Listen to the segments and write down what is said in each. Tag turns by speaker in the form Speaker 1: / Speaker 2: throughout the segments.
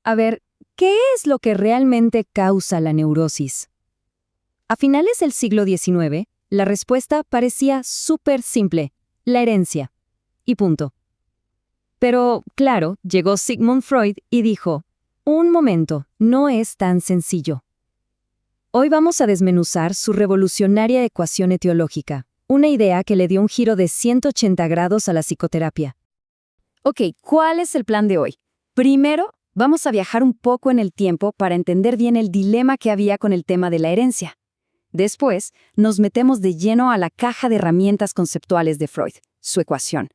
Speaker 1: A ver, ¿qué es lo que realmente causa la neurosis? A finales del siglo XIX, la respuesta parecía súper simple: la herencia. Y punto. Pero, claro, llegó Sigmund Freud y dijo: un momento, no es tan sencillo. Hoy vamos a desmenuzar su revolucionaria ecuación etiológica, una idea que le dio un giro de 180 grados a la psicoterapia. Ok, ¿cuál es el plan de hoy? Primero, vamos a viajar un poco en el tiempo para entender bien el dilema que había con el tema de la herencia. Después, nos metemos de lleno a la caja de herramientas conceptuales de Freud, su ecuación.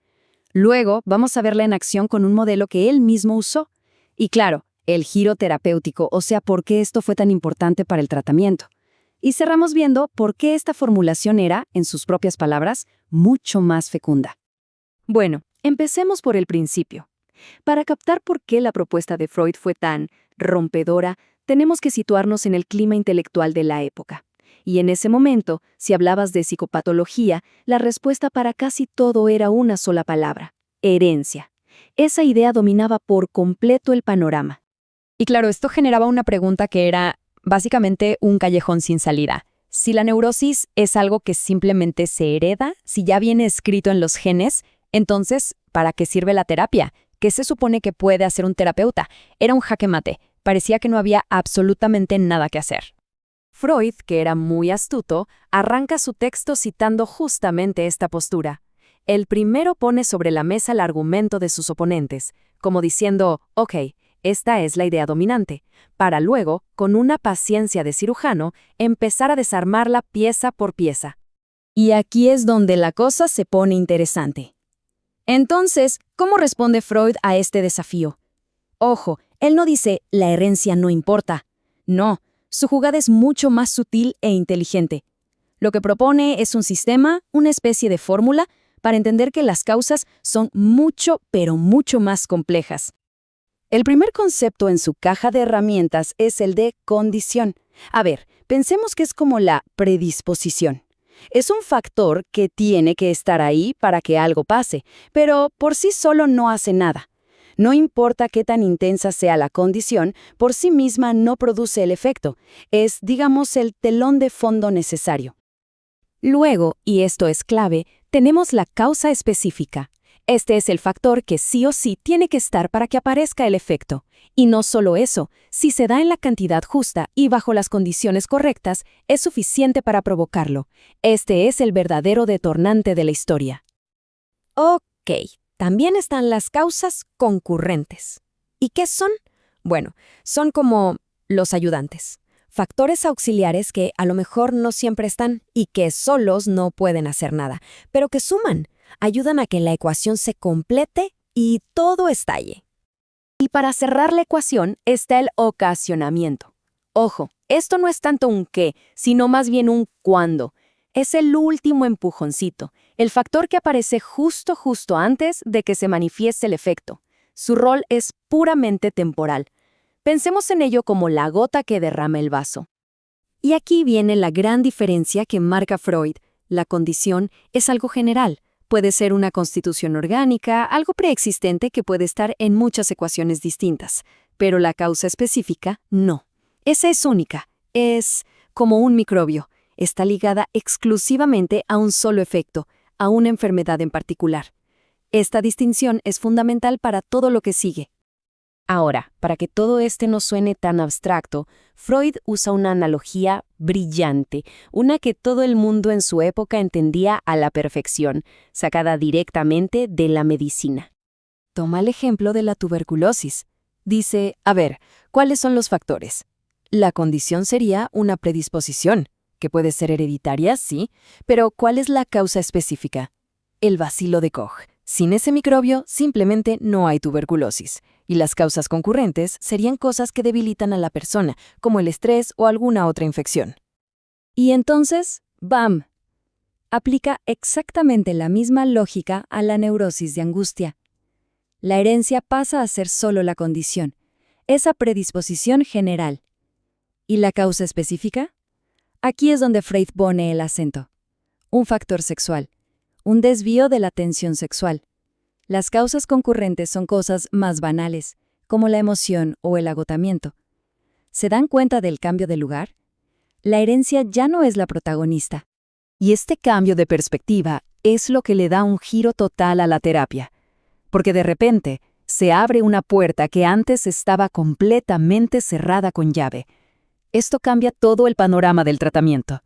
Speaker 1: Luego, vamos a verla en acción con un modelo que él mismo usó. Y claro, el giro terapéutico, o sea, por qué esto fue tan importante para el tratamiento. Y cerramos viendo por qué esta formulación era, en sus propias palabras, mucho más fecunda. Bueno, empecemos por el principio. Para captar por qué la propuesta de Freud fue tan rompedora, tenemos que situarnos en el clima intelectual de la época. Y en ese momento, si hablabas de psicopatología, la respuesta para casi todo era una sola palabra: herencia. Esa idea dominaba por completo el panorama.
Speaker 2: Y claro, esto generaba una pregunta que era básicamente un callejón sin salida. Si la neurosis es algo que simplemente se hereda, si ya viene escrito en los genes, entonces, ¿para qué sirve la terapia? ¿Qué se supone que puede hacer un terapeuta? Era un jaque mate. Parecía que no había absolutamente nada que hacer.
Speaker 1: Freud, que era muy astuto, arranca su texto citando justamente esta postura. El primero pone sobre la mesa el argumento de sus oponentes, como diciendo: ok, esta es la idea dominante, para luego, con una paciencia de cirujano, empezar a desarmarla pieza por pieza. Y aquí es donde la cosa se pone interesante. Entonces, ¿cómo responde Freud a este desafío? Ojo, él no dice «la herencia no importa». No, su jugada es mucho más sutil e inteligente. Lo que propone es un sistema, una especie de fórmula, para entender que las causas son mucho, pero mucho más complejas. El primer concepto en su caja de herramientas es el de condición. A ver, pensemos que es como la predisposición. Es un factor que tiene que estar ahí para que algo pase, pero por sí solo no hace nada. No importa qué tan intensa sea la condición, por sí misma no produce el efecto. Es, digamos, el telón de fondo necesario. Luego, y esto es clave, tenemos la causa específica. Este es el factor que sí o sí tiene que estar para que aparezca el efecto. Y no solo eso, si se da en la cantidad justa y bajo las condiciones correctas, es suficiente para provocarlo. Este es el verdadero detonante de la historia. Ok, también están las causas concurrentes. ¿Y qué son? Bueno, son como los ayudantes. Factores auxiliares que a lo mejor no siempre están y que solos no pueden hacer nada, pero que suman, ayudan a que la ecuación se complete y todo estalle. Y para cerrar la ecuación está el ocasionamiento. Ojo, esto no es tanto un qué, sino más bien un cuándo. Es el último empujoncito, el factor que aparece justo antes de que se manifieste el efecto. Su rol es puramente temporal. Pensemos en ello como la gota que derrama el vaso. Y aquí viene la gran diferencia que marca Freud. La condición es algo general. Puede ser una constitución orgánica, algo preexistente que puede estar en muchas ecuaciones distintas. Pero la causa específica, no. Esa es única. Es como un microbio. Está ligada exclusivamente a un solo efecto, a una enfermedad en particular. Esta distinción es fundamental para todo lo que sigue. Ahora, para que todo no suene tan abstracto, Freud usa una analogía brillante, una que todo el mundo en su época entendía a la perfección, sacada directamente de la medicina. Toma el ejemplo de la tuberculosis. Dice, a ver, ¿cuáles son los factores? La condición sería una predisposición, que puede ser hereditaria, sí, pero ¿cuál es la causa específica? El bacilo de Koch. Sin ese microbio, simplemente no hay tuberculosis. Y las causas concurrentes serían cosas que debilitan a la persona, como el estrés o alguna otra infección. Y entonces, ¡bam! Aplica exactamente la misma lógica a la neurosis de angustia. La herencia pasa a ser solo la condición, esa predisposición general. ¿Y la causa específica? Aquí es donde Freud pone el acento. Un factor sexual, un desvío de la tensión sexual. Las causas concurrentes son cosas más banales,
Speaker 2: como la emoción o el agotamiento. ¿Se dan cuenta del cambio de lugar? La herencia ya no es la protagonista.
Speaker 1: Y este cambio de perspectiva es lo que le da un giro total a la terapia, porque de repente se abre una puerta que antes estaba completamente cerrada con llave. Esto cambia todo el panorama del tratamiento.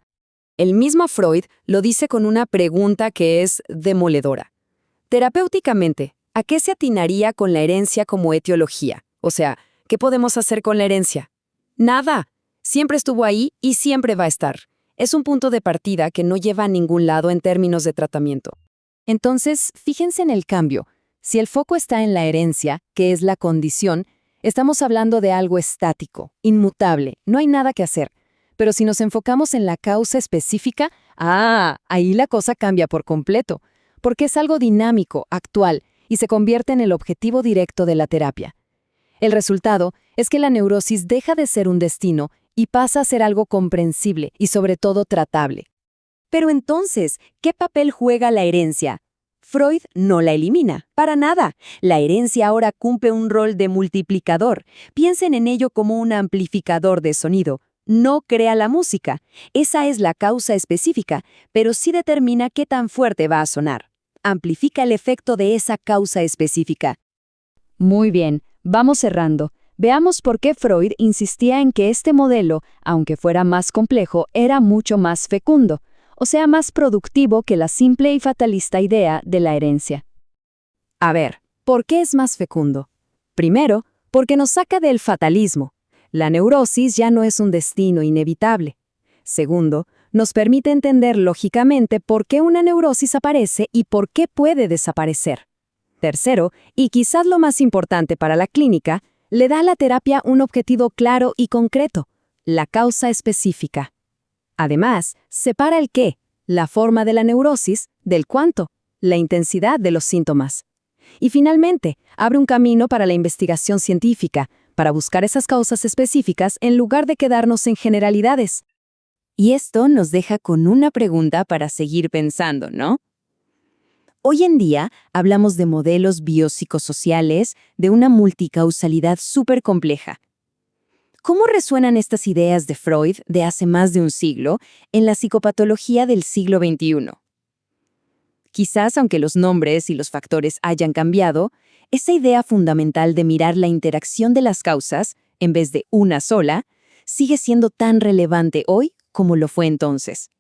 Speaker 1: El mismo Freud lo dice con una pregunta que es demoledora. Terapéuticamente, ¿a qué se atinaría con la herencia como etiología? O sea, ¿qué podemos hacer con la herencia? Nada. Siempre estuvo ahí y siempre va a estar. Es un punto de partida que no lleva a ningún lado en términos de tratamiento. Entonces, fíjense en el cambio. Si el foco está en la herencia, que es la condición, estamos hablando de algo estático, inmutable, no hay nada que hacer. Pero si nos enfocamos en la causa específica, ahí la cosa cambia por completo, porque es algo dinámico, actual, y se convierte en el objetivo directo de la terapia. El resultado es que la neurosis deja de ser un destino y pasa a ser algo comprensible y sobre todo tratable. Pero entonces, ¿qué papel juega la herencia? Freud no la elimina, para nada. La herencia ahora cumple un rol de multiplicador. Piensen en ello como un amplificador de sonido. No crea la música. Esa es la causa específica, pero sí determina qué tan fuerte va a sonar. Amplifica el efecto de esa causa específica.
Speaker 2: Muy bien, vamos cerrando. Veamos por qué Freud insistía en que este modelo, aunque fuera más complejo, era mucho más fecundo, o sea, más productivo que la simple y fatalista idea de la herencia.
Speaker 1: A ver, ¿por qué es más fecundo? Primero, porque nos saca del fatalismo. La neurosis ya no es un destino inevitable. Segundo, nos permite entender lógicamente por qué una neurosis aparece y por qué puede desaparecer. Tercero, y quizás lo más importante para la clínica, le da a la terapia un objetivo claro y concreto, la causa específica. Además, separa el qué, la forma de la neurosis, del cuánto, la intensidad de los síntomas. Y finalmente, abre un camino para la investigación científica, para buscar esas causas específicas en lugar de quedarnos en generalidades. Y esto nos deja con una pregunta para seguir pensando, ¿no? Hoy en día hablamos de modelos biopsicosociales, de una multicausalidad súper compleja. ¿Cómo resuenan estas ideas de Freud de hace más de un siglo en la psicopatología del siglo XXI? Quizás, aunque los nombres y los factores hayan cambiado, esa idea fundamental de mirar la interacción de las causas, en vez de una sola, sigue siendo tan relevante hoy como lo fue entonces.